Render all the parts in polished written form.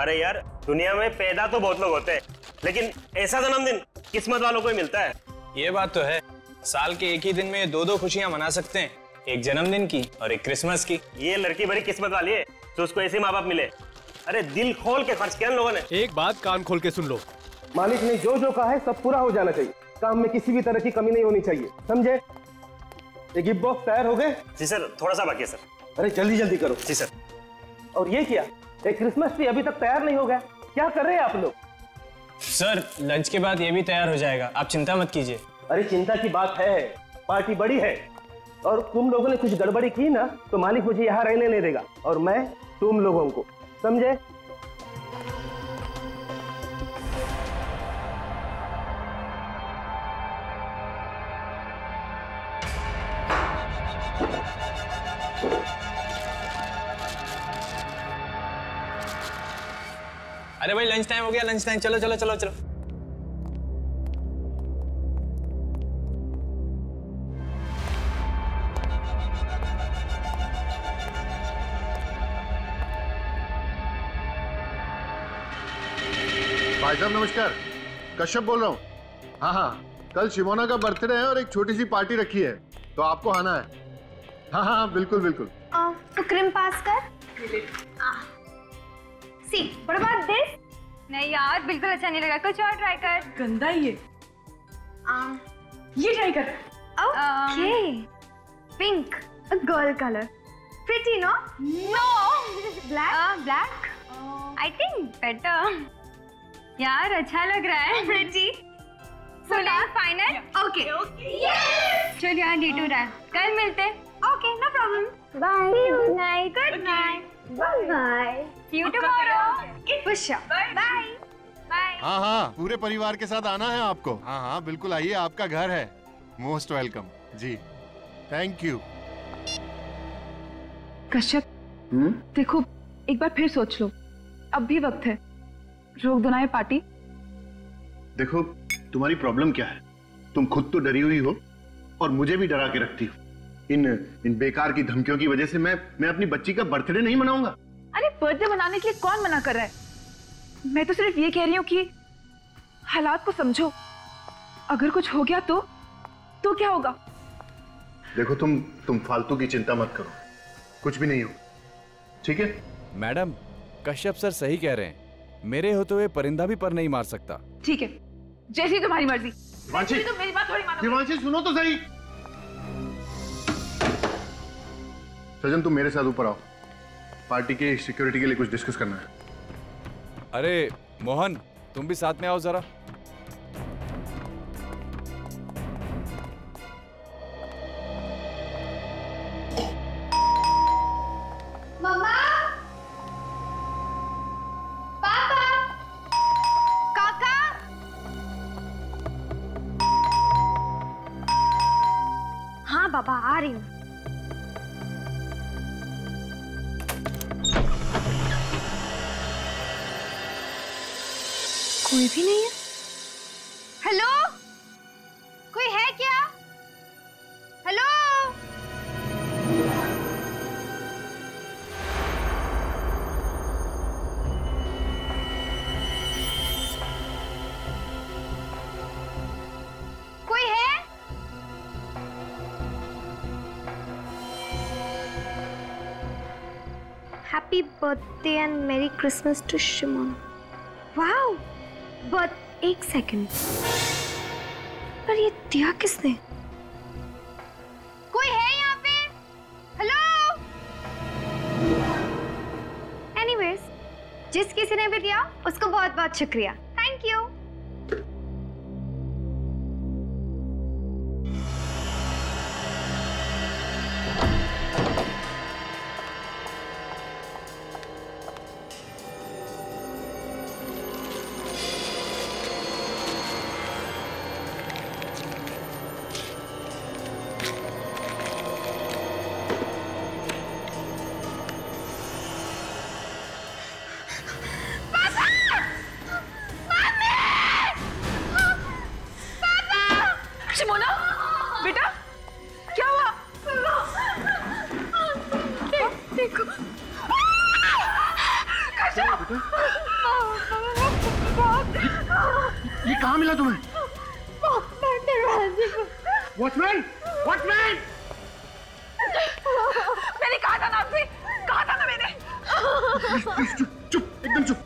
अरे यार, दुनिया में पैदा तो बहुत लोग होते हैं, लेकिन ऐसा जन्मदिन किस्मत वालों को ही मिलता है। ये बात तो है, साल के एक ही दिन में दो खुशियां मना सकते हैं, एक जन्मदिन की और एक क्रिसमस की। ये लड़की बड़ी किस्मत वाली है तो उसको ऐसे माँ बाप मिले। अरे दिल खोल के खर्च किया इन लोगों ने। एक बात कान खोल के सुन लो, मालिक ने जो जो कहा है सब पूरा हो जाना चाहिए। काम में किसी भी तरह की कमी नहीं होनी चाहिए, समझे? ये गिफ्ट बॉक्स तैयार हो गए? जी सर, थोड़ा सा बाकी है सर। अरे जल्दी जल्दी करो। जी सर। और ये क्या, एक क्रिसमस ट्री अभी तक तैयार नहीं हो गया, क्या कर रहे हैं आप लोग? सर लंच के बाद ये भी तैयार हो जाएगा, आप चिंता मत कीजिए। अरे चिंता की बात है, पार्टी बड़ी है और तुम लोगों ने कुछ गड़बड़ी की ना तो मालिक मुझे यहाँ रहने नहीं देगा और मैं तुम लोगों को, समझे? अरे भाई लंच टाइम हो गया, लंच टाइम, चलो चलो चलो चलो। भाई साहब नमस्कार, कश्यप बोल रहा हूँ। हाँ हाँ, कल शिमोना का बर्थडे है और एक छोटी सी पार्टी रखी है, तो आपको आना है। हाँ हाँ बिल्कुल बिल्कुल। तो क्रीम पास कर। सी, what about this? नहीं यार, बिल्कुल अच्छा नहीं लगा, कुछ और ट्राई कर। गंदा ही है। ये ट्राई कर। Okay, pink, girl colour, pretty no? No, black, black, I think better. यार अच्छा लग रहा है, प्रिटी। फाइनल? ओके, चल यार डे टू रहा, कल मिलते। Okay, no problem. Bye, good night, good night, bye, see you tomorrow. Pushpa, bye bye. हाँ हाँ, पूरे परिवार के साथ आना है आपको। हाँ हाँ बिल्कुल आइए, आपका घर है। Most welcome ji, thank you. Kashyap, देखो एक बार फिर सोच लो, अब भी वक्त है, रोक दो ना ये पार्टी। देखो तुम्हारी प्रॉब्लम क्या है, तुम खुद तो डरी हुई हो और मुझे भी डरा के रखती हो। इन बेकार की धमकियों की वजह से मैं अपनी बच्ची का बर्थडे नहीं मनाऊंगा। अरे बर्थडे मनाने के लिए कौन मना कर रहा है? मैं तो सिर्फ ये कह रही हूँ कि हालात को समझो, अगर कुछ हो गया तो क्या होगा? देखो तुम फालतू की चिंता मत करो, कुछ भी नहीं हो, ठीक है? मैडम कश्यप सर सही कह रहे हैं, मेरे होते हुए परिंदा भी पर नहीं मार सकता। ठीक है, जैसी तुम्हारी मर्जी। दिवांशी, तो मेरी बात थोड़ी मानो। दिवांशी सुनो तो सही। सजन तुम मेरे साथ ऊपर आओ, पार्टी की सिक्योरिटी के लिए कुछ डिस्कस करना है। अरे मोहन तुम भी साथ में आओ जरा। मम्मा, पापा, काका। हाँ बाबा आ रही हूँ। कोई भी नहीं है। हेलो, कोई है क्या? हेलो, कोई है? Happy birthday and merry Christmas to Shimona. Wow, but एक सेकंड, पर ये दिया किसने? कोई है यहाँ पे? हेलो? एनीवेज, जिस किसी ने भी दिया उसको बहुत बहुत शुक्रिया, थैंक यू। शिमोना, बेटा क्या हुआ? देखो, बेटा कहाँ मिला तुम्हें? वॉचमैन! वॉचमैन! मैंने कहा था ना आपसे, कहा था ना मैंने। चुप चुप, एकदम चुप।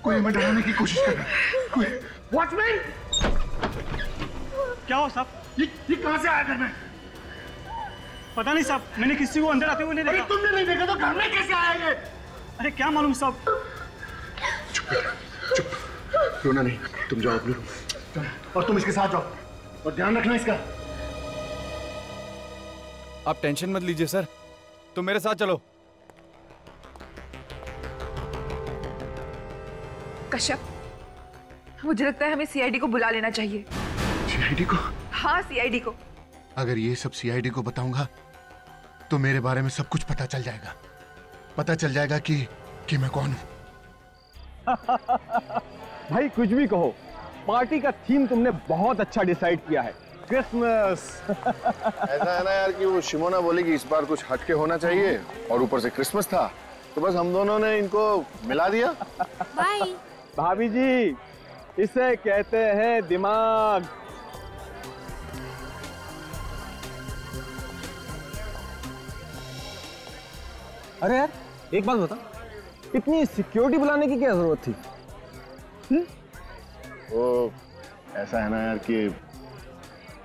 कोई हमें डराने की कोशिश कर रहा है। कोई वॉचमैन! क्या हो साहब? ये कहाँ से आया घर में? पता नहीं साहब, मैंने किसी को अंदर आते हुए नहीं देखा। अरे तुमने नहीं देखा तो घर में कैसे आया ये? अरे क्या मालूम साहब। चुप रोना नहीं, तुम जाओ अपने रूम और तुम इसके साथ जाओ और ध्यान रखना इसका। आप टेंशन मत लीजिए सर, तुम मेरे साथ चलो। कश्यप, मुझे लगता है हमें सीआईडी को बुला लेना चाहिए। सीआईडी को? हाँ, सीआईडी को। अगर ये सब सीआईडी को बताऊंगा तो मेरे बारे में सब कुछ पता चल जाएगा। पता चल जाएगा कि मैं कौन हूं। भाई कुछ भी कहो, पार्टी का थीम तुमने बहुत अच्छा डिसाइड किया है, क्रिसमस। ऐसा है ना यार कि वो शिमोना बोली कि इस बार कुछ हटके होना चाहिए और ऊपर से क्रिसमस था, तो बस हम दोनों ने इनको मिला दिया। बाय। भाभी जी, इसे कहते हैं दिमाग। अरे यार एक बात बता, इतनी सिक्योरिटी बुलाने की क्या जरूरत थी? वो ऐसा है ना यार कि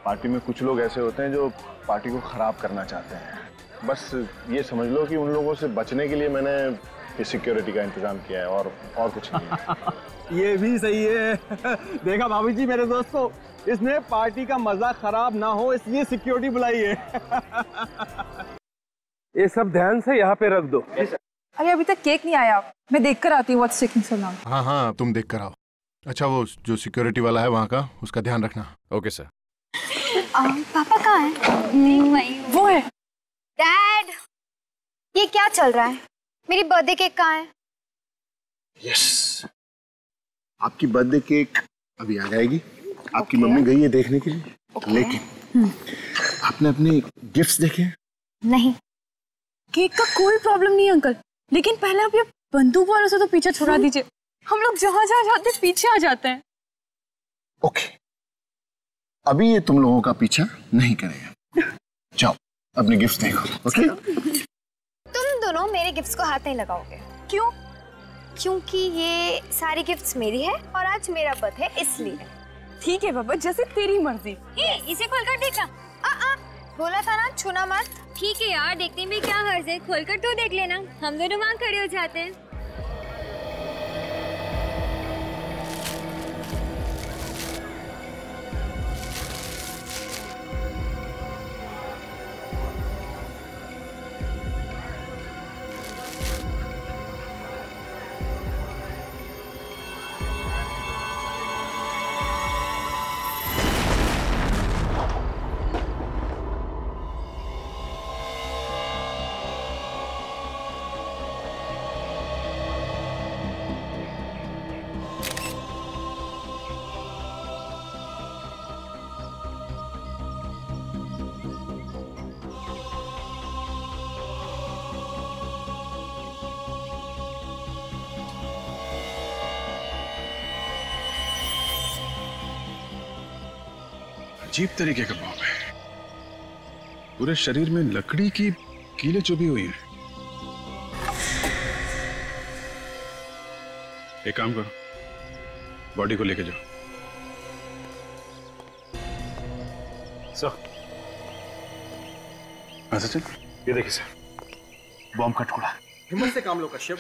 पार्टी में कुछ लोग ऐसे होते हैं जो पार्टी को खराब करना चाहते हैं। बस ये समझ लो कि उन लोगों से बचने के लिए मैंने ये सिक्योरिटी का इंतजाम किया है और कुछ नहीं है। ये भी सही है। देखा भाभी जी मेरे दोस्त को, इसने पार्टी का मजा खराब ना हो इसलिए सिक्योरिटी बुलाई है। ये सब ध्यान से यहाँ पे रख दो। अरे अभी तक केक नहीं आया, मैं देख कर आती हूँ। What's taking so long? हाँ तुम देख कर आओ। अच्छा वो जो सिक्योरिटी वाला है वहाँ का, उसका ध्यान रखना। Okay sir. पापा कहाँ है? वो है। डैड, ये क्या चल रहा है? मेरी बर्थडे केक कहाँ है? यस, आपकी बर्थडे केक अभी आ जाएगी। आपकी मम्मी गई है देखने के लिए। लेकिन आपने अपने गिफ्ट्स देखे? नहीं। केक का कोई प्रॉब्लम नहीं अंकल, लेकिन पहले आप ये बंदूक वालों से तो पीछे छुड़ा दीजिए। हम लोग जहाँ जहाँ जाते हैं पीछे आ जाते हैं। ओके, अभी ये तुम लोगों का पीछा नहीं करेगा। जाओ अपने गिफ्ट्स देखो। ओके? तुम दोनों मेरे गिफ्ट्स को हाथ नहीं लगाओगे। क्यों? क्योंकि ये सारी गिफ्ट्स मेरी है और आज मेरा बर्थडे है इसलिए। ठीक है बाबा, जैसे तेरी मर्जी। इसे खोलकर देखना। बोला था ना छूना मत। ठीक है यार, देखने में क्या हर्ज है, खोलकर तो देख लेना। हम दोनों वहाँ खड़े हो जाते हैं। अजीब तरीके का बॉम्ब है, पूरे शरीर में लकड़ी की कीलें चुभी हुई हैं। एक काम करो, बॉडी को लेके जाओ। सर, सचिन ये देखिए सर, बॉम्ब का टुकड़ा। हिम्मत से काम लो कश्यप।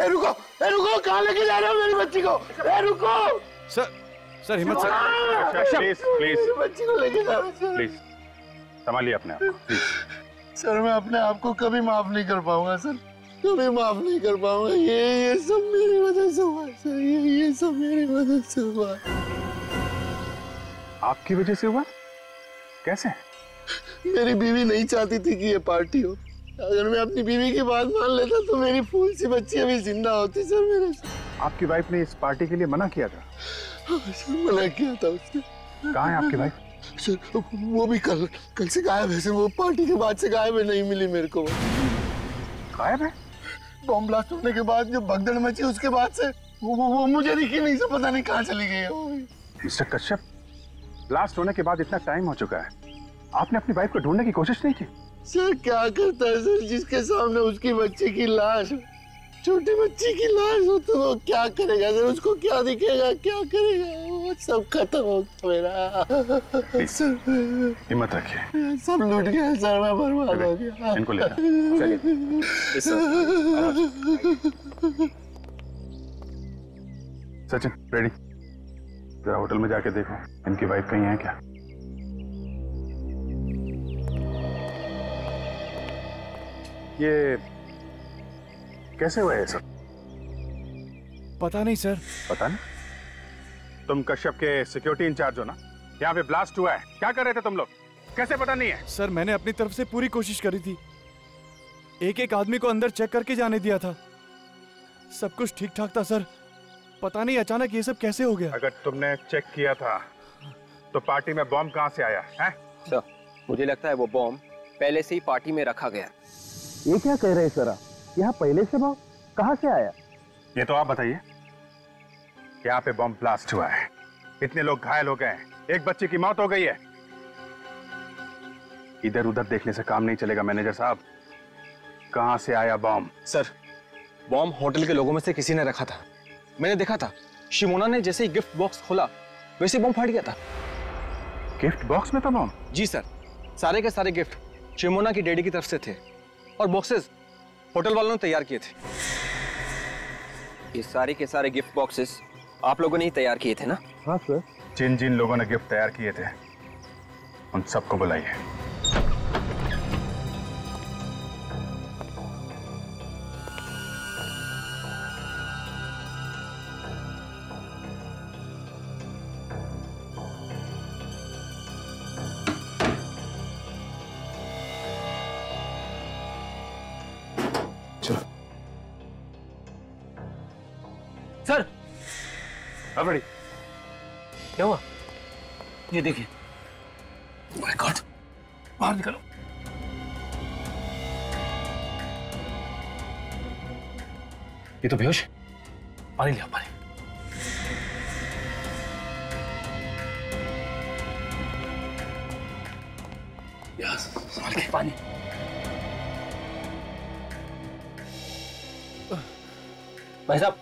रुको, कहाँ लेके जा रहे हो मेरी बच्ची को? रुको सर हिम्मत से। प्लीज बच्ची को लेके जा रहे हो। प्लीज संभालिए अपने आप को प्लीज। सर मैं अपने आप को कभी माफ नहीं कर पाऊंगा सर, कभी माफ नहीं कर पाऊंगा। ये सब मेरी वजह से हुआ सर, ये सब मेरी वजह से हुआ। आपकी वजह से हुआ? कैसे? मेरी बीवी नहीं चाहती थी कि ये पार्टी हो। अगर मैं अपनी बीवी की बात मान लेता तो मेरी फूल सी बच्ची अभी जिंदा होती सर मेरे से। आपकी वाइफ ने इस पार्टी के लिए मना किया था? हाँ सर, मना किया था उसने। कहाँ है आपकी वाइफ? सर वो भी कल से गायब है सर, वो पार्टी के बाद से गायब है, नहीं मिली मेरे को। गायब है? बॉम्ब ब्लास्ट होने के बाद जो भगदड़ मची उसके बाद से वो मुझे दिखी नहीं, से पता नहीं कहाँ चली गई वो। मिस्टर कश्यप, ब्लास्ट होने के बाद इतना टाइम हो चुका है, आपने अपनी वाइफ को ढूंढने की कोशिश नहीं की? सर क्या करता है सर, जिसके सामने उसकी बच्ची की लाश, छोटी बच्ची की लाश हो तो वो क्या करेगा सर, उसको क्या दिखेगा, क्या करेगा, वो सब खत्म हो मेरा। हिम्मत रखिए, सब लूट गया सर, मैं बर्बाद हो गया। इनको ले चलिए। सचिन रेडी, जरा होटल में जाके देखो इनकी वाइफ कहीं है क्या। ये कैसे हुआ है सब? पता नहीं सर। पता नहीं? तुम कश्यप के सिक्योरिटी इंचार्ज हो ना? यहाँ पे ब्लास्ट हुआ है, क्या कर रहे थे तुम लोग? कैसे पता नहीं है? सर मैंने अपनी तरफ से पूरी कोशिश करी थी, एक एक आदमी को अंदर चेक करके जाने दिया था, सब कुछ ठीक ठाक था सर। पता नहीं अचानक ये सब कैसे हो गया। अगर तुमने चेक किया था तो पार्टी में बॉम्ब कहाँ से आया है? सर मुझे लगता है वो बॉम्ब पहले से ही पार्टी में रखा गया। ये क्या कह रहे हैं सर आप, यहाँ पहले से बॉम्ब कहाँ से आया? ये तो आप बताइए। यहाँ पे बॉम्ब ब्लास्ट हुआ है, इतने लोग घायल हो गए, एक बच्चे की मौत हो गई है। इधर उधर देखने से काम नहीं चलेगा मैनेजर साहब, कहाँ से आया बॉम्ब? सर बॉम्ब होटल के लोगों में से किसी ने रखा था, मैंने देखा था। शिमोना ने जैसे ही गिफ्ट बॉक्स खोला वैसे बॉम्ब फट गया था। गिफ्ट बॉक्स में था बॉम्ब? जी सर, सारे के सारे गिफ्ट शिमोना की डैडी की तरफ से थे और बॉक्सेस होटल वालों ने तैयार किए थे। ये सारे के सारे गिफ्ट बॉक्सेस आप लोगों ने ही तैयार किए थे ना? हाँ सर। जिन जिन लोगों ने गिफ्ट तैयार किए थे उन सबको बुलाइए। सर अब रेडी? क्या हुआ? ये देखिए। माय गॉड, बाहर निकलो। ये तो बेहोश है। पानी लिया, पानी। यस, संभाल के पानी। भाई साहब,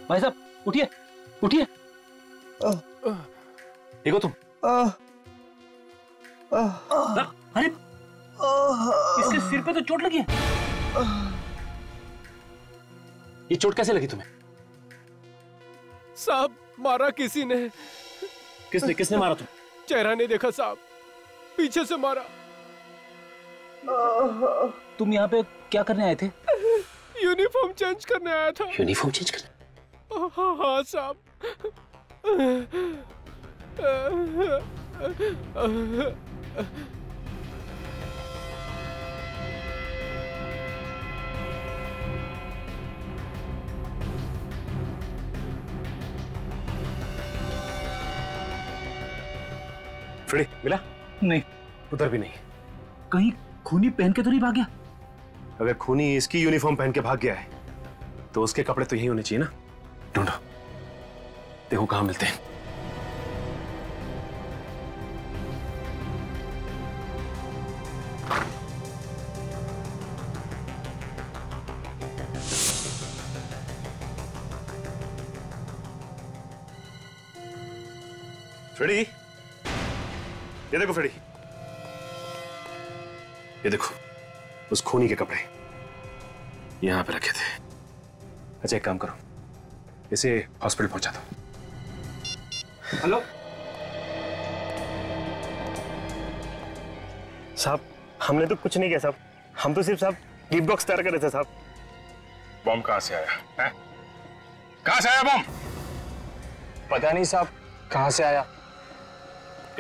भाई साहब उठिए, उठिए। देखो तुम। अरे इसके सिर पे तो चोट लगी है। ये चोट कैसे लगी तुम्हें? साहब मारा किसी ने। किसने किसने मारा तुम? चेहरा नहीं देखा साहब, पीछे से मारा। तुम यहाँ पे क्या करने आए थे? यूनिफॉर्म चेंज करने आया था। यूनिफॉर्म चेंज करने? हाँ साहब। फ्रेडी मिला? नहीं, उधर भी नहीं। कहीं खूनी पहन के तो नहीं भाग गया? अगर खूनी इसकी यूनिफॉर्म पहन के भाग गया है तो उसके कपड़े तो यही होने चाहिए ना। ढूंढो, देखो कहां मिलते हैं। फ्रेडी, ये देखो फ्रेडी, ये देखो उस खूनी के कपड़े यहां पे रखे थे। अच्छा एक काम करो, इसे हॉस्पिटल पहुंचा दो। हेलो साहब, हमने तो कुछ नहीं किया साहब, हम तो सिर्फ साहब गिफ्ट बॉक्स तैयार कर रहे थे साहब। बॉम्ब कहां से आया है? कहां से आया बॉम्ब? पता नहीं साहब कहां से आया।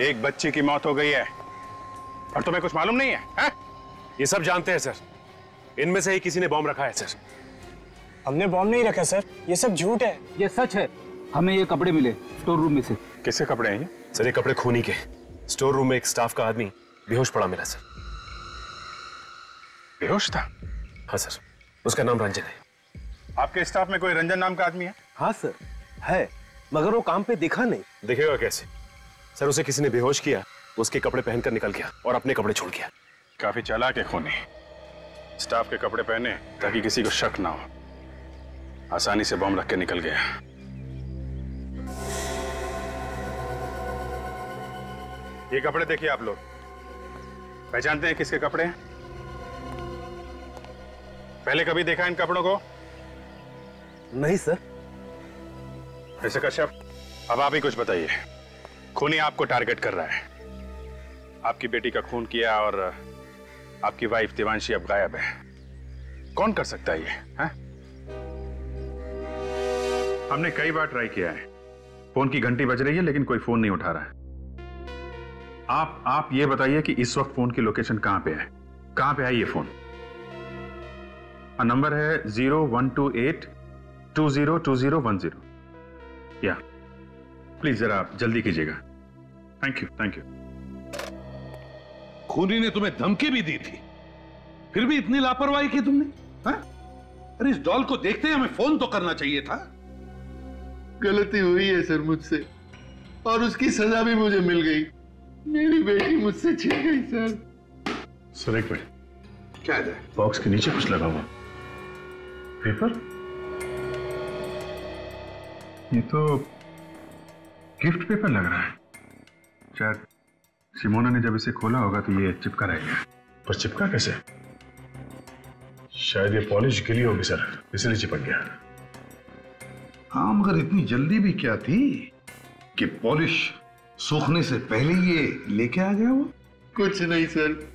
एक बच्ची की मौत हो गई है और तुम्हें कुछ मालूम नहीं है? ये सब जानते हैं सर, इनमें से ही किसी ने बॉम्ब रखा है सर। हमने बॉम्ब नहीं रखा सर, ये सब झूठ है। ये सच है, हमें ये कपड़े मिले स्टोर रूम में से। किसके कपड़े हैं ये? सर ये कपड़े खूनी के। स्टोर रूम में एक स्टाफ का आदमी बेहोश पड़ा मिला सर। बेहोश था? हाँ सर। उसका नाम रंजन है। आपके स्टाफ में कोई रंजन नाम का आदमी है? हाँ सर है, मगर वो काम पे दिखा नहीं। दिखेगा कैसे सर? उसे किसी ने बेहोश किया, उसके कपड़े पहनकर निकल गया और अपने कपड़े छोड़ गया। काफी चालाक है खूनी। स्टाफ के कपड़े पहने ताकि किसी को शक ना हो, आसानी से बम रख के निकल गया। ये कपड़े देखिए आप लोग, पहचानते हैं किसके कपड़े हैं? पहले कभी देखा इन कपड़ों को? नहीं सर। ऐसे कश्यप, अब आप ही कुछ बताइए। खूनी आपको टारगेट कर रहा है, आपकी बेटी का खून किया और आपकी वाइफ देवांशी अब गायब है। कौन कर सकता है ये? है? हमने कई बार ट्राई किया है, फोन की घंटी बज रही है लेकिन कोई फोन नहीं उठा रहा है। आप ये बताइए कि इस वक्त फोन की लोकेशन कहां पे है? कहां पे है ये फोन? नंबर है 0128202010। या प्लीज जरा आप जल्दी कीजिएगा। Thank you, thank you. खूनी ने तुम्हें धमकी भी दी थी, फिर भी इतनी लापरवाही की तुमने? हाँ? अरे इस डॉल को देखते ही हमें फोन तो करना चाहिए था। गलती हुई है सर मुझसे, और उसकी सजा भी मुझे मिल गई। मेरी बेटी मुझसे छिन गई सर। सर एक मिनट, क्या है? बॉक्स के नीचे कुछ लगा हुआ पेपर? ये तो गिफ्ट पेपर लग रहा है। शायद सिमोना ने जब इसे खोला होगा तो ये चिपका रहेगा। पर चिपका कैसे? शायद ये पॉलिश गिली होगी सर, इसलिए चिपक गया। हाँ, मगर इतनी जल्दी भी क्या थी कि पॉलिश सूखने से पहले ये लेके आ गया वो? कुछ नहीं सर,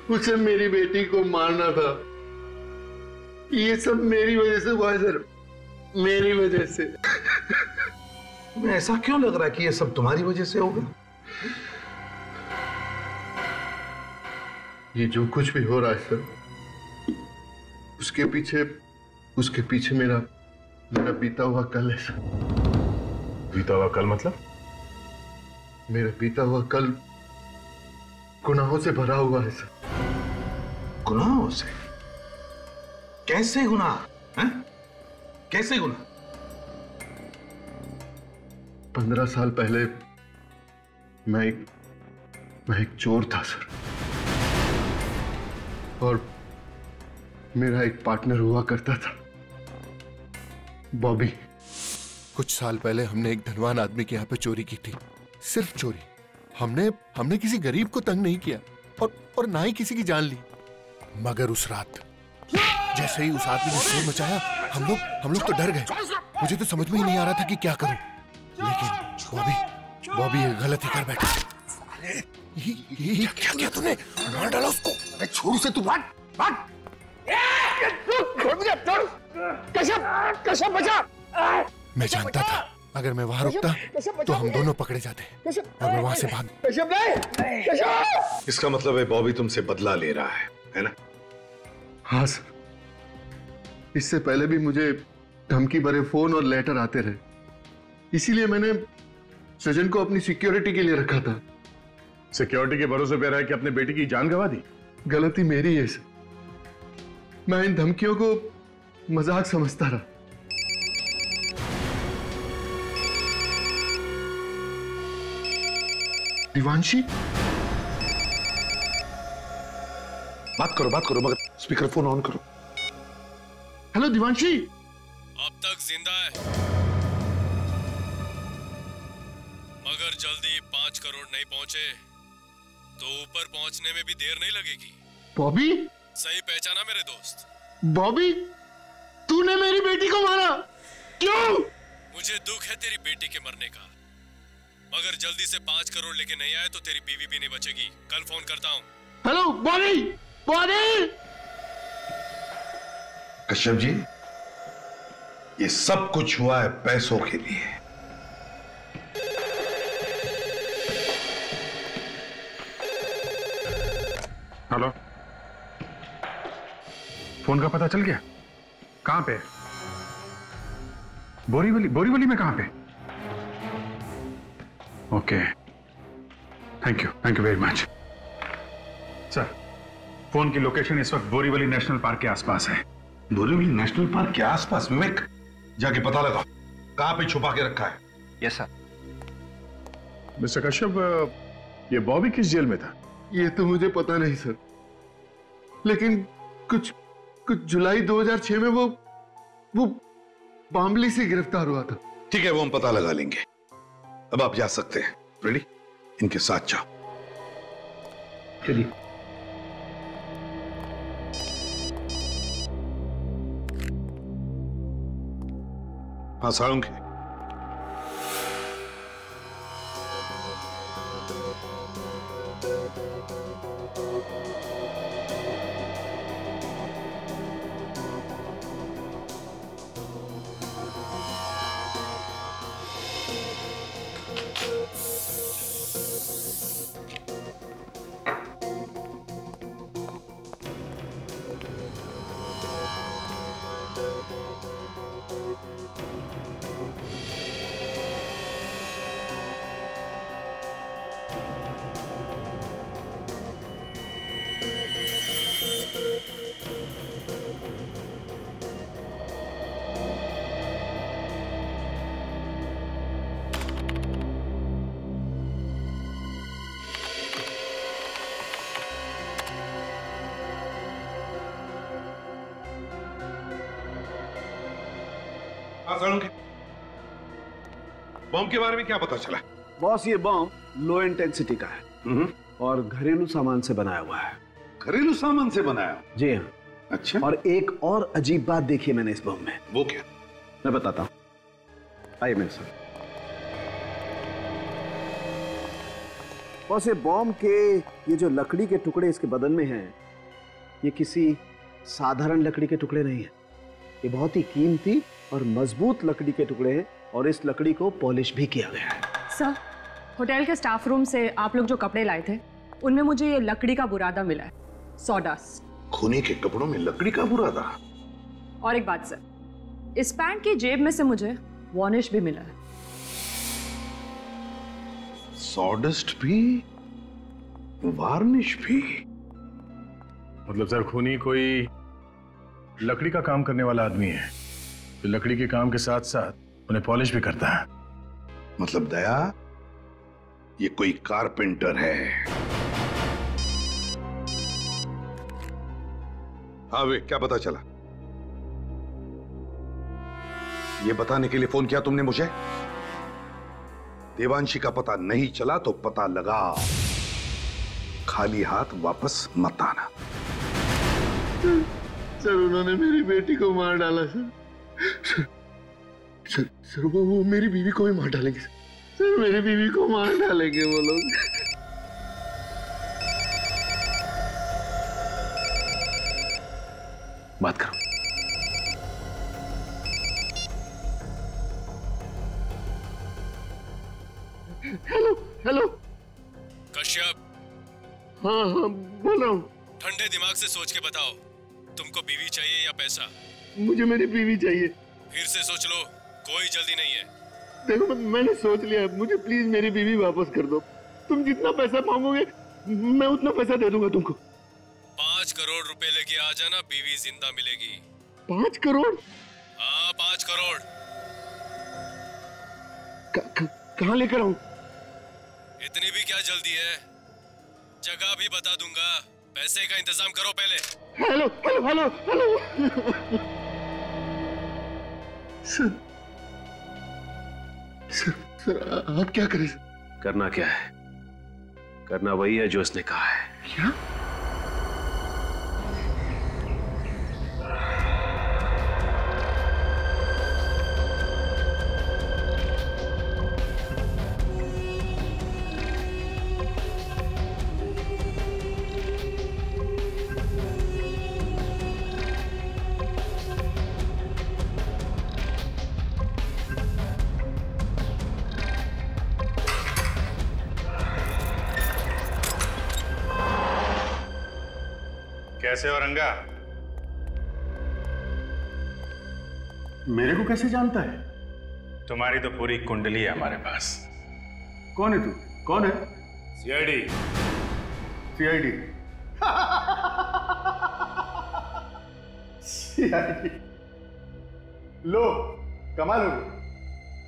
उसे मेरी बेटी को मारना था। ये सब मेरी वजह से हुआ है सर, मेरी वजह से। तुम्हें ऐसा क्यों लग रहा है कि ये सब तुम्हारी वजह से होगा? ये जो कुछ भी हो रहा है सर, उसके पीछे मेरा बीता हुआ कल है सर। बीता हुआ कल मतलब? मेरा बीता हुआ कल गुनाहों से भरा हुआ है सर। गुनाहों से? कैसे गुनाह? कैसे गुनाह? 15 साल पहले मैं एक चोर था सर, और मेरा एक पार्टनर हुआ करता था, बॉबी। कुछ साल पहले हमने एक धनवान आदमी के यहाँ पे चोरी की थी, सिर्फ चोरी। हमने किसी गरीब को तंग नहीं किया और ना ही किसी की जान ली। मगर उस रात जैसे ही उस आदमी ने शोर मचाया, हम लोग तो डर गए। मुझे तो समझ में ही नहीं आ रहा था कि क्या करूं। लेकिन बॉबी ये गलती कर बैठा। ये क्या किया तूने? मार डाला उसको। अरे छोड़ू से तू भाग। कश्यप बचा। मैं जानता था अगर मैं वहां रुकता तो हम दोनों पकड़े जाते, और मैं वहां से भाग। इसका मतलब है बॉबी तुमसे बदला ले रहा है ना? हाँ सर, इससे पहले भी मुझे धमकी भरे फोन और लेटर आते रहे, इसीलिए मैंने सजन को अपनी सिक्योरिटी के लिए रखा था। सिक्योरिटी के भरोसे पे रहा है कि अपने बेटी की जान गंवा दी? गलती मेरी है सर, मैं इन धमकियों को मजाक समझता रहा। दिवांशी, बात करो मगर स्पीकर फोन ऑन करो। हेलो दिवांशी। अब तक जिंदा है, मगर जल्दी 5 करोड़ नहीं पहुंचे तो ऊपर पहुंचने में भी देर नहीं लगेगी। बॉबी? सही पहचाना मेरे दोस्त? बॉबी, तूने मेरी बेटी को मारा क्यों? मुझे दुख है तेरी बेटी के मरने का, मगर जल्दी से 5 करोड़ लेके नहीं आए तो तेरी बीवी भी नहीं बचेगी। कल फोन करता हूं। हेलो बॉबी। कश्यप जी, ये सब कुछ हुआ है पैसों के लिए। हेलो, फोन का पता चल गया? कहां पे? बोरीवली में कहां पे? Okay, thank you very much. Sir, phone की लोकेशन इस वक्त बोरीवली नेशनल पार्क के आसपास है। बोरीवली नेशनल पार्क के आसपास? विवेक, जाके पता लगाओ कहां पे छुपा के रखा है। Yes sir. मिस्टर कश्यप, ये बॉबी किस जेल में था? ये तो मुझे पता नहीं सर, लेकिन कुछ जुलाई 2006 में वो बामली से गिरफ्तार हुआ था। ठीक है, वो हम पता लगा लेंगे। अब आप जा सकते हैं। रेडी? इनके साथ जाओ। चलिए। हाँ साळुंखे, बम के बारे में क्या पता चला? बॉस, ये बम लो इंटेंसिटी का है और घरेलू सामान से बनाया हुआ है। घरेलू सामान से बनाया? जी हाँ। अच्छा। और एक और अजीब बात देखी मैंने इस बम में। वो क्या? मैं बताता हूँ, आइए मेरे साथ। बॉस, ये बम के ये जो लकड़ी के टुकड़े इसके बदन में हैं, ये किसी साधारण लकड़ी के टुकड़े नहीं है। ये बहुत ही कीमती और मजबूत लकड़ी के टुकड़े हैं और इस लकड़ी को पॉलिश भी किया गया है। सर, होटल के स्टाफ रूम से आप लोग जो कपड़े लाए थे उनमें मुझे ये लकड़ी का बुरादा मिला है, सॉडास्ट। खूनी के कपड़ों में लकड़ी का बुरादा? और एक बात सर, इस पैंट की जेब में से मुझे वार्निश भी मिला है। सॉडस्ट भी, वार्निश भी? मतलब सर, खूनी कोई लकड़ी का काम करने वाला आदमी है जो लकड़ी के काम के साथ साथ उन्हें पॉलिश भी करता है। मतलब दया, ये कोई कारपेंटर है। हाँ वे, क्या पता चला? ये बताने के लिए फोन किया तुमने मुझे? देवांशी का पता नहीं चला तो पता लगा। खाली हाथ वापस मत आना। सर, उन्होंने मेरी बेटी को मार डाला सर, वो मेरी बीवी को भी मार डालेंगे सर, मेरी बीवी को मार डालेंगे वो लोग। बात करो। Hello hello. कश्यप। हाँ हाँ, बोल रहा हूँ। ठंडे दिमाग से सोच के बताओ, तुमको बीवी चाहिए या पैसा? मुझे मेरी बीवी चाहिए। फिर से सोच लो, कोई जल्दी नहीं है। देखो, मैंने सोच लिया, मुझे प्लीज मेरी बीवी वापस कर दो। तुम जितना पैसा मांगोगे मैं उतना पैसा दे दूंगा तुमको। 5 करोड़ रुपए लेके आ जाना, बीवी जिंदा मिलेगी। 5 करोड़? हाँ, 5 करोड़। कहाँ लेकर आऊं? इतनी भी क्या जल्दी है? जगह भी बता दूंगा, पैसे का इंतजाम करो पहले। Hello hello hello hello. Sir, आप क्या करें? करना क्या है? करना वही है जो उसने कहा है। क्या? कैसे हो रंगा? मेरे को कैसे जानता है? तुम्हारी तो पूरी कुंडली है हमारे पास। कौन है तू? कौन है? सीआईडी। सीआईडी? सीआईडी, लो कमाल हो गई।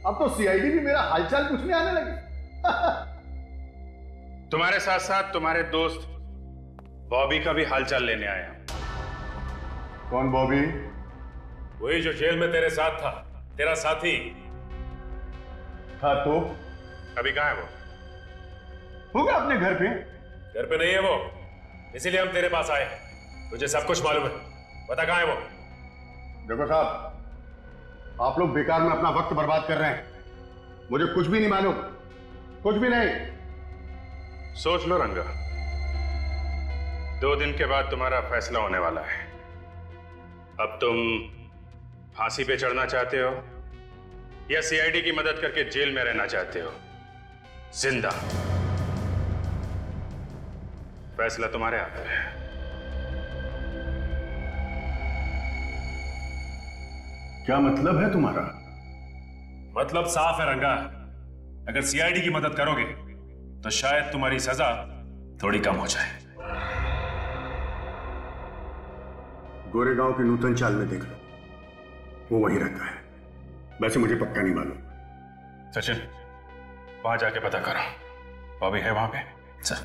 अब तो सीआईडी भी मेरा हालचाल पूछने आने लगी। तुम्हारे साथ साथ तुम्हारे दोस्त बॉबी का भी हालचाल लेने आया। कौन बॉबी? वही जो जेल में तेरे साथ था, तेरा साथी। था तो अभी कहाँ है वो? होगा अपने घर पे। घर पे नहीं है वो, इसीलिए हम तेरे पास आए हैं। तुझे सब कुछ मालूम है, बता कहाँ है वो? देखो साहब, आप लोग बेकार में अपना वक्त बर्बाद कर रहे हैं। मुझे कुछ भी नहीं मालूम, कुछ भी नहीं। सोच लो रंगा, 2 दिन के बाद तुम्हारा फैसला होने वाला है। अब तुम फांसी पे चढ़ना चाहते हो या सीआईडी की मदद करके जेल में रहना चाहते हो जिंदा? फैसला तुम्हारे हाथ में है। क्या मतलब है तुम्हारा? मतलब साफ है रंगा, अगर सीआईडी की मदद करोगे तो शायद तुम्हारी सजा थोड़ी कम हो जाए। गोरेगांव की नूतन चाल में देख लो, वो वहीं रहता है। वैसे मुझे पक्का नहीं मालूम। सचिन, वहां जाके पता करो, बॉबी है वहां पे? सर।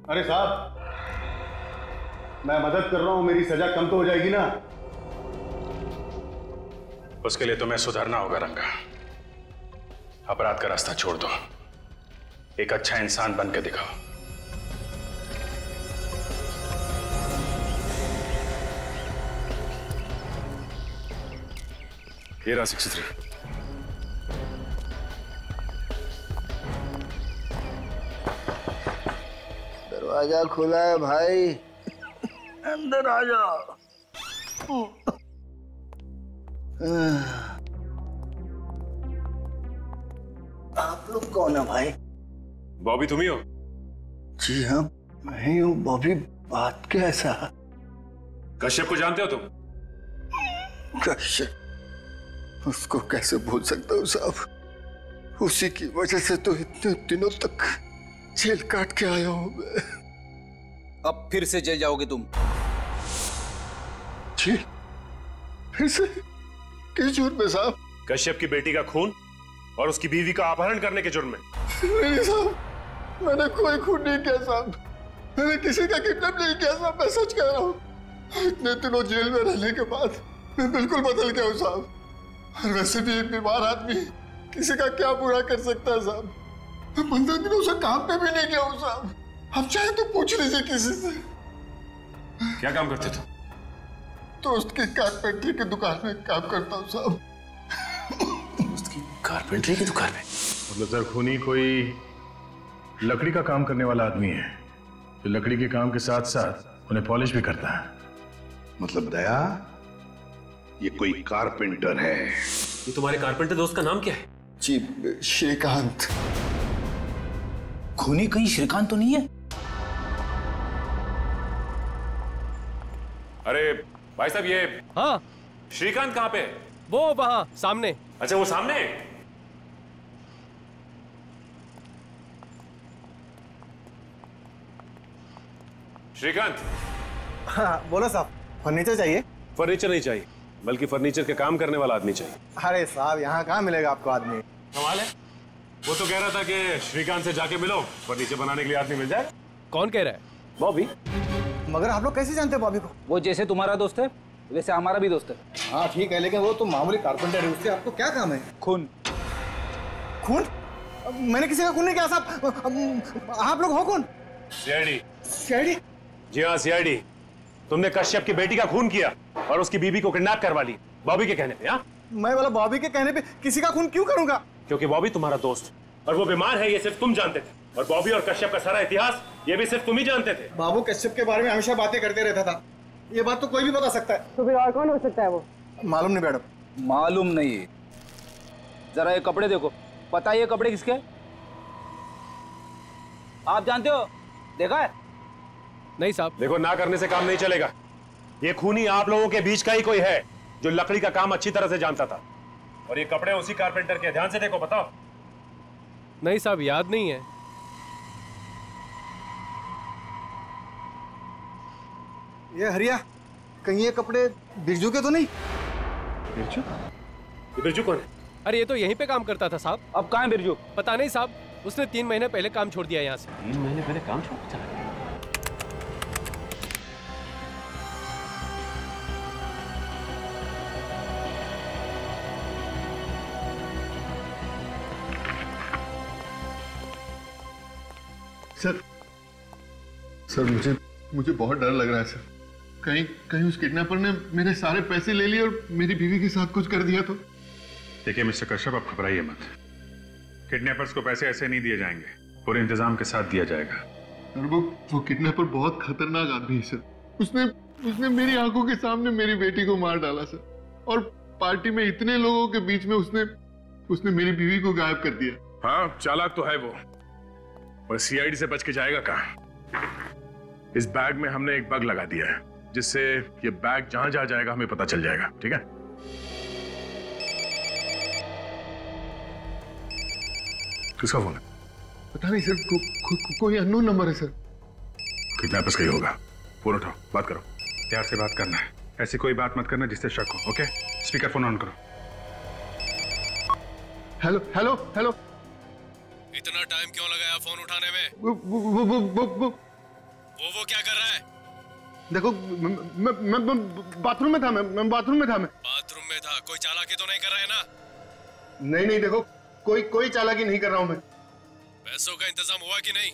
अरे साहब, मैं मदद कर रहा हूं, मेरी सजा कम तो हो जाएगी ना? उसके लिए तुम्हें सुधरना होगा रंगा। अपराध का रास्ता छोड़ दो, एक अच्छा इंसान बन के दिखाओ। ये रहा 63। दरवाजा खुला है भाई, अंदर आ जाओ। आप लोग कौन है भाई? बॉबी तुम ही हो? जी हाँ, मैं ही हूँ। बॉबी, बात क्या ऐसा? कश्यप को जानते हो तुम? कश्यप? उसको कैसे भूल सकता हूँ साहब, उसी की वजह से तो इतने दिनों तक जेल काट के आया हूँ मैं। अब फिर से जेल जाओगे तुम? जी, फिर से? किस जुर्म में साहब? कश्यप की बेटी का खून और उसकी बीवी का अपहरण करने के जुर्म में। नहीं साहब, मैंने कोई खून नहीं किया साहब, मैंने किसी का किडनैप नहीं किया साहब, मैं सच कह रहा हूँ। इतने दिनों जेल में रहने के बाद मैं बिल्कुल बदल गया हूँ साहब। और वैसे भी एक बीमार आदमी किसी का क्या बुरा कर सकता है साहब। मैं 15 दिनों से काम पे भी नहीं गया हूँ साहब। अब चाहे तो पूछ लीजिए किसी से। क्या काम करते तुम? तो उसकी कारपेंटरी की दुकान में काम करता हूँ साहब। उसकी कारपेंटरी की दुकान में? मतलब सर, खूनी कोई लकड़ी का काम करने वाला आदमी है जो लकड़ी के काम के साथ साथ उन्हें पॉलिश भी करता है। मतलब दया, ये कोई कारपेंटर है? ये तुम्हारे कारपेंटर दोस्त का नाम क्या है? जी, श्रीकांत। खूनी कहीं श्रीकांत तो नहीं है? अरे भाई साहब, ये हाँ, श्रीकांत कहाँ पे? वो वहां सामने। अच्छा, वो सामने? श्रीकांत। हाँ बोलो साहब, फर्नीचर चाहिए? फर्नीचर नहीं चाहिए, बल्कि फर्नीचर के काम करने वाला आदमी चाहिए। अरे साहब, यहाँ कहाँ मिलेगा आपको आदमी? सवाल है, वो तो कह रहा था कि श्रीकांत से जाके मिलो, फर्नीचर बनाने के लिए आदमी मिल जाए। कौन कह रहा है? बॉबी। मगर आप लोग कैसे जानते हैं बॉबी को? वो जैसे तुम्हारा दोस्त है वैसे हमारा भी दोस्त है। हाँ ठीक है, लेकिन वो तो मामूली कारपेंटर है, उससे आपको क्या काम है? खून। खून? मैंने किसी का खून नहीं किया साहब। आप लोग हो कौन? सीआईडी। सीआईडी? जी हाँ, सीआईडी। तुमने कश्यप की बेटी का खून किया और उसकी बीवी को किडनैप करवा ली बॉबी के कहने पे। हाँ, मैं बोला बॉबी के कहने पे किसी का खून क्यों करूंगा? क्योंकि बॉबी तुम्हारा दोस्त और वो बीमार है, ये सिर्फ तुम जानते थे। और बॉबी और कश्यप का सारा इतिहास ये भी सिर्फ तुम ही जानते थे। बाबू कश्यप के बारे में हमेशा बातें करते रहता था, ये बात तो कोई भी बता सकता है। तो फिर और कौन हो सकता है वो? मालूम नहीं मैडम। मालूम नहीं? जरा ये कपड़े देखो, पता है ये कपड़े किसके? आप जानते हो? देखा है? नहीं साहब। देखो, ना करने से काम नहीं चलेगा। ये खूनी आप लोगों के बीच का ही कोई है जो लकड़ी का काम अच्छी तरह से जानता था। और ये कपड़े उसी कारपेंटर के, ध्यान से देखो, बताओ। नहीं साहब, याद नहीं है। ये हरिया कहीं ये कपड़े बिरजू के तो नहीं? बिरजू? बिरजू कौन है? अरे ये तो यहीं पे काम करता था साहब। अब कहाँ है बिरजू? पता नहीं साहब, उसने 3 महीने पहले काम छोड़ दिया यहाँ से। 3 महीने पहले काम छोड़ चला गया? सर मुझे बहुत डर लग रहा है सर। कहीं उस किडनैपर ने मेरे सारे पैसे ले लिए और मेरी बीवी के साथ कुछ कर दिया तो। देखिए मिस्टर कश्यप, आप घबराइए मत। किडनैपर्स को पैसे ऐसे नहीं दिए जाएंगे, पूरे इंतजाम के साथ दिया जाएगा। और वो किडनैपर बहुत खतरनाक आदमी है सर। उसने मेरी आंखों के सामने मेरी बेटी को मार डाला सर, और पार्टी में इतने लोगों के बीच में उसने मेरी बीवी को गायब कर दिया। हाँ, चालाक तो है वो, और सीआईडी से बच के जाएगा कहाँ? इस बैग में हमने एक बग लगा दिया है, जिससे ये बैग जहां जहां जाएगा हमें पता चल जाएगा। ठीक है? किसका फोन है? पता नहीं सर, कोई अननोन नंबर है सर। किडनैपर्स का ही होगा। फोन उठाओ, बात करो। प्यार से बात करना है, ऐसी कोई बात मत करना जिससे शक हो। ओके? स्पीकर फोन ऑन करो। Hello hello hello. इतना टाइम क्यों लगाया फोन उठाने में? वो क्या कर रहा है? देखो, मैं बाथरूम में था। मैं बाथरूम में था। बाथरूम में था? कोई चालाकी तो नहीं कर रहा है ना? नहीं, देखो, कोई चालाकी नहीं कर रहा हूं मैं। पैसों का इंतजाम हुआ कि नहीं?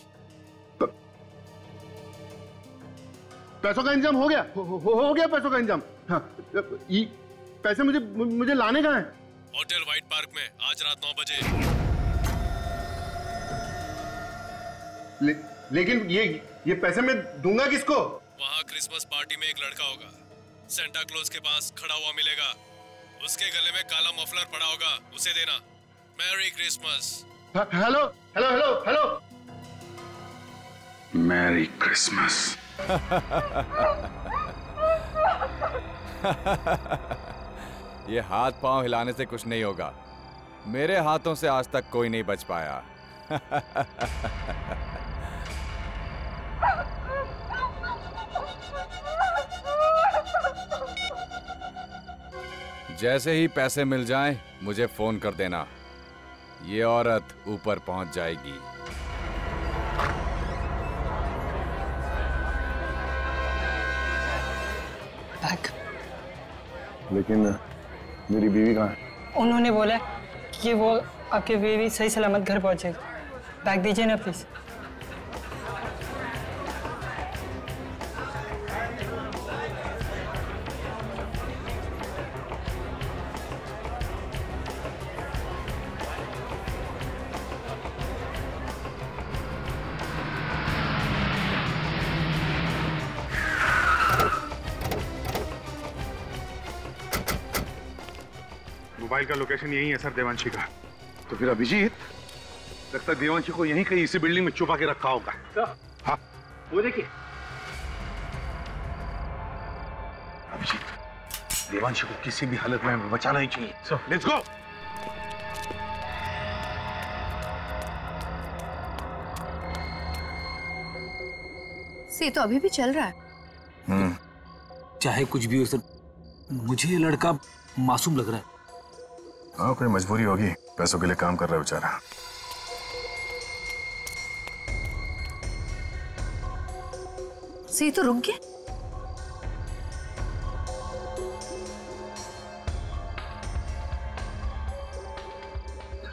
पैसों का इंतजाम हो गया। हो गया पैसों का इंतजाम। हाँ, पैसे मुझे लाने कहाँ हैं? होटल व्हाइट पार्क में आज रात 9 बजे। लेकिन ये पैसे मैं दूंगा किसको? वहाँ क्रिसमस पार्टी में एक लड़का होगा, सेंटा क्लॉज के पास खड़ा हुआ मिलेगा। उसके गले में काला मफलर पड़ा होगा, उसे देना। Merry Christmas. Hello hello hello hello. Merry Christmas. ये हाथ पांव हिलाने से कुछ नहीं होगा। मेरे हाथों से आज तक कोई नहीं बच पाया। जैसे ही पैसे मिल जाएं, मुझे फोन कर देना। ये औरत ऊपर पहुंच जाएगी। लेकिन मेरी बीवी कहाँ है? उन्होंने बोला कि वो आपकी बीवी सही सलामत घर पहुंचेगी। बैग दीजिए ना प्लीज। मोबाइल का लोकेशन यही है सर, देवांशी का। तो फिर अभिजीत, लगता है देवांशी को यहीं कहीं इसी बिल्डिंग में छुपा के रखा होगा। हाँ, वो देखिए। अभिजीत, देवांशी को किसी भी हालत में बचाना ही चाहिए। So let's go. से तो अभी भी चल रहा है। चाहे कुछ भी हो सर, मुझे ये लड़का मासूम लग रहा है। हाँ, कोई मजबूरी होगी, पैसों के लिए काम कर रहा है बेचारा। से तो रुक गया।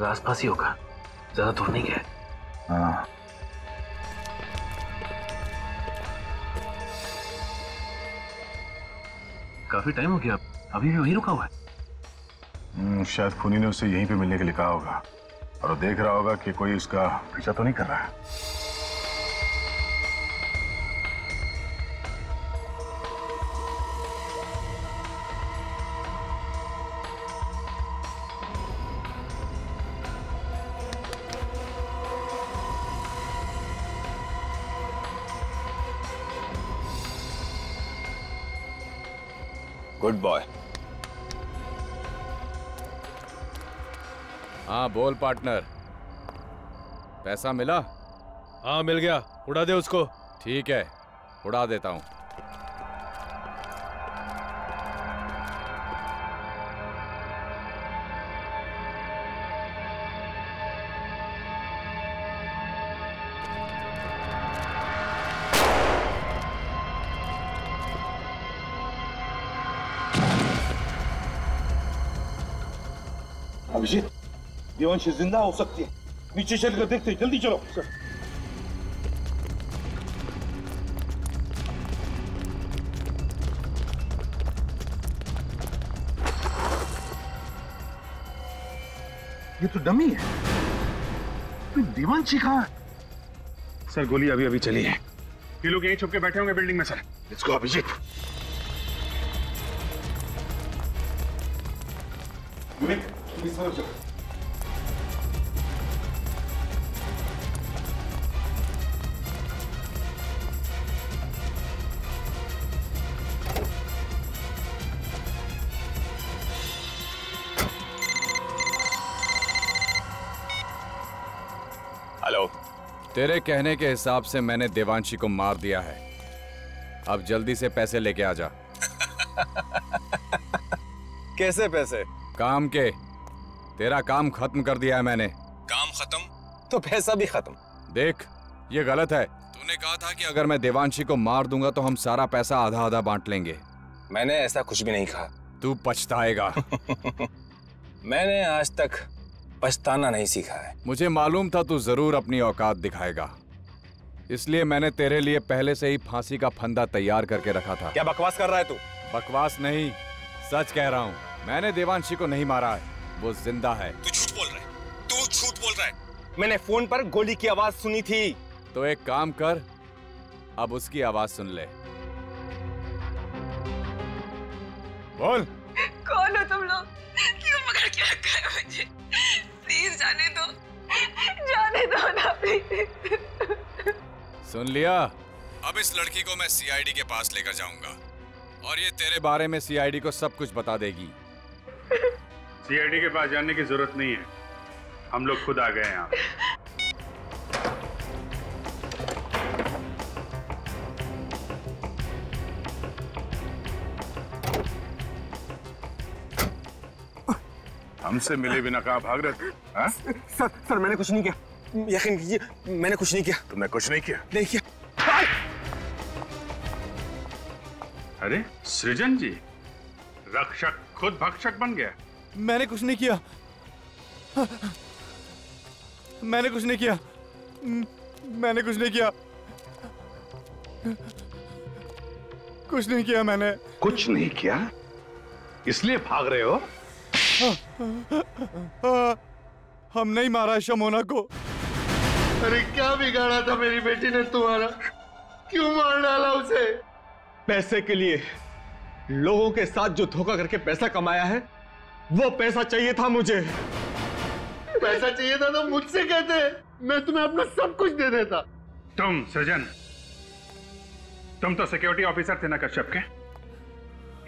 आसपास ही होगा, ज्यादा दूर नहीं गया। हाँ, काफी टाइम हो गया, अभी भी वहीं रुका हुआ है। शायद खूनी ने उसे यहीं पे मिलने के लिए कहा होगा, और वो देख रहा होगा कि कोई उसका पीछा तो नहीं कर रहा है। Good boy. हाँ बोल पार्टनर, पैसा मिला? हाँ मिल गया, उड़ा दे उसको। ठीक है, उड़ा देता हूं। अभिजीत, देवांशी जिंदा हो सकती है। नीचे चलकर देखते हैं, जल्दी चलो। ये तो डमी है। तो देवांशी कहाँ है? सर गोली अभी अभी चली है। ये लोग यहीं छुप के बैठे होंगे बिल्डिंग में sir. Let's go Abhijeet. Hello. तेरे कहने के हिसाब से मैंने देवांशी को मार दिया है। अब जल्दी से पैसे लेके आ जा। कैसे पैसे? काम के। तेरा काम खत्म कर दिया है मैंने। काम खत्म तो पैसा भी खत्म। देख, ये गलत है। तूने कहा था कि अगर मैं देवांशी को मार दूंगा तो हम सारा पैसा आधा आधा बांट लेंगे। मैंने ऐसा कुछ भी नहीं कहा। तू पछताएगा। मैंने आज तक पछताना नहीं सीखा है। मुझे मालूम था तू जरूर अपनी औकात दिखाएगा, इसलिए मैंने तेरे लिए पहले से ही फांसी का फंदा तैयार करके रखा था। क्या बकवास कर रहा है तू? बकवास नहीं, सच कह रहा हूँ। मैंने देवांशी को नहीं मारा है, वो जिंदा है। तू झूठ बोल रहा है। तू झूठ बोल रहा है। मैंने फोन पर गोली की आवाज सुनी थी। तो एक काम कर, अब उसकी आवाज सुन ले। बोल। कौन हो तुम लोग? क्यों पकड़ के रखा है मुझे? प्लीज जाने दो ना प्लीज। सुन लिया? अब इस लड़की को मैं सीआईडी के पास लेकर जाऊंगा और ये तेरे बारे में सीआईडी को सब कुछ बता देगी। सीआईडी के पास जाने की जरूरत नहीं है, हम लोग खुद आ गए हैं यहाँ। हमसे मिले बिना कहाँ भाग रहे थे? सर मैंने कुछ नहीं किया। यकीन कीजिए, मैंने कुछ नहीं किया। तुमने कुछ नहीं किया? नहीं किया। अरे सृजन जी, रक्षक खुद भक्षक बन गया। मैंने कुछ नहीं किया। मैंने कुछ नहीं किया। मैंने कुछ नहीं किया। कुछ नहीं किया मैंने। कुछ नहीं किया इसलिए भाग रहे हो? हम नहीं मारा शमोना को। अरे क्या बिगाड़ा था मेरी बेटी ने तुम्हारा? क्यों मार डाला उसे? पैसे के लिए। लोगों के साथ जो धोखा करके पैसा कमाया है, वो पैसा चाहिए था मुझे। पैसा चाहिए था तो मुझसे कहते, मैं तुम्हें अपना सब कुछ दे देता। तुम सृजन, तुम तो सिक्योरिटी ऑफिसर थे ना कश्यप के।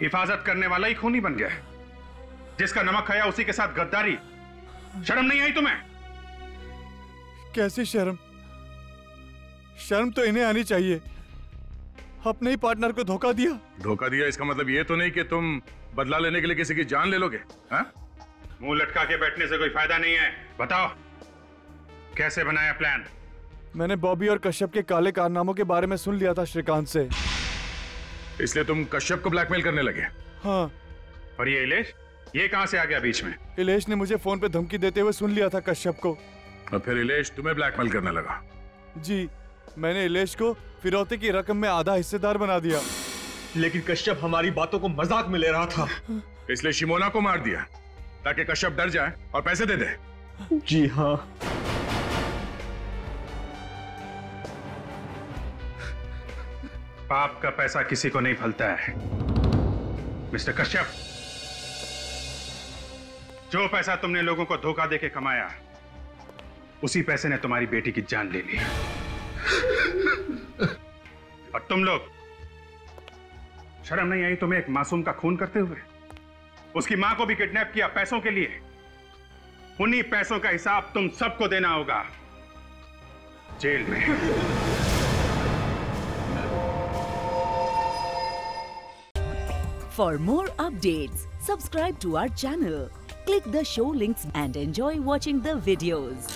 हिफाजत करने वाला ही खूनी बन गया। जिसका नमक खाया उसी के साथ गद्दारी। शर्म नहीं आई तुम्हें? कैसी शर्म? शर्म तो इन्हें आनी चाहिए। अपने ही पार्टनर को धोखा दिया। धोखा दिया इसका मतलब ये तो नहीं कि तुम बदला लेने के लिए किसी की जान ले लोगे? हाँ? मुंह लटका के बैठने से कोई फायदा नहीं है। बताओ कैसे बनाया प्लान? मैंने बॉबी और कश्यप के काले कारनामों के बारे में सुन लिया था श्रीकांत से। इसलिए तुम कश्यप को ब्लैकमेल करने लगे? हाँ। और ये इलेश, ये कहां से आ गया बीच में? इलेश ने मुझे फोन पे धमकी देते हुए सुन लिया था कश्यप को। और फिर इलेश तुम्हें ब्लैकमेल करने लगा? जी, मैंने इलेश को फिरौती की रकम में आधा हिस्सेदार बना दिया। लेकिन कश्यप हमारी बातों को मजाक में ले रहा था। इसलिए शिमोना को मार दिया ताकि कश्यप डर जाए और पैसे दे दे। जी हाँ। पाप का पैसा किसी को नहीं फलता है मिस्टर कश्यप। जो पैसा तुमने लोगों को धोखा देके कमाया, उसी पैसे ने तुम्हारी बेटी की जान ले ली। और तुम लोग, शर्म नहीं आई तुम्हें एक मासूम का खून करते हुए? उसकी मां को भी किडनैप किया पैसों के लिए। उन्हीं पैसों का हिसाब तुम सबको देना होगा जेल में। For more updates, subscribe to our channel, click the show links and enjoy watching the videos.